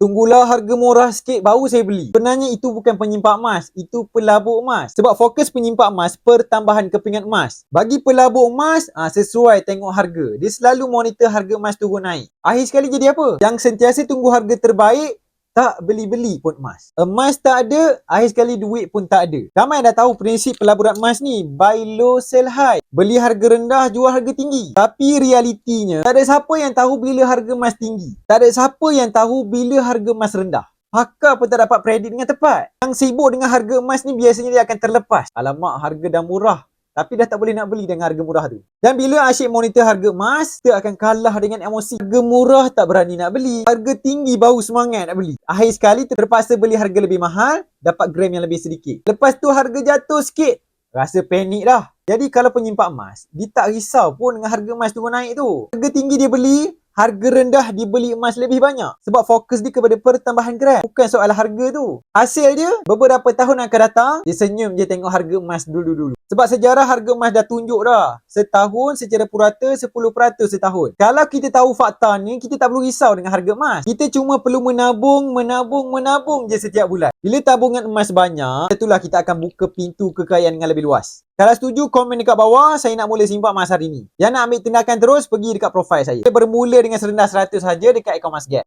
Tunggulah harga murah sikit baru saya beli. Sebenarnya itu bukan penyimpan emas, itu pelabur emas. Sebab fokus penyimpan emas pertambahan kepingan emas. Bagi pelabur emas, sesuai tengok harga. Dia selalu monitor harga emas turun naik. Akhir sekali jadi apa? Yang sentiasa tunggu harga terbaik, tak beli-beli pun emas. Emas tak ada, akhir sekali duit pun tak ada. Ramai dah tahu prinsip pelaburan emas ni, buy low, sell high. Beli harga rendah, jual harga tinggi. Tapi realitinya, tak ada siapa yang tahu bila harga emas tinggi. Tak ada siapa yang tahu bila harga emas rendah. Pakar pun tak dapat predik dengan tepat. Yang sibuk dengan harga emas ni biasanya dia akan terlepas. Alamak, harga dah murah, tapi dah tak boleh nak beli dengan harga murah tu. Dan bila asyik monitor harga emas, kita akan kalah dengan emosi. Harga murah tak berani nak beli, harga tinggi baru semangat nak beli. Akhir sekali terpaksa beli harga lebih mahal, dapat gram yang lebih sedikit. Lepas tu harga jatuh sikit, rasa panik dah. Jadi kalau penyimpan emas, dia tak risau pun dengan harga emas turun naik tu. Harga tinggi dia beli, harga rendah dibeli emas lebih banyak. Sebab fokus dia kepada pertambahan gram, bukan soal harga tu. Hasil dia, beberapa tahun akan datang, dia senyum je tengok harga emas dulu-dulu. Sebab sejarah harga emas dah tunjuk dah. Setahun secara purata 10% setahun. Kalau kita tahu fakta ni, kita tak perlu risau dengan harga emas. Kita cuma perlu menabung je setiap bulan. Bila tabungan emas banyak, itulah kita akan buka pintu kekayaan dengan lebih luas. Kalau setuju, komen dekat bawah. Saya nak mula simpan emas hari ni. Yang nak ambil tindakan terus, pergi dekat profil saya. Kita bermula dengan serendah 100 saja dekat akaun MasGet.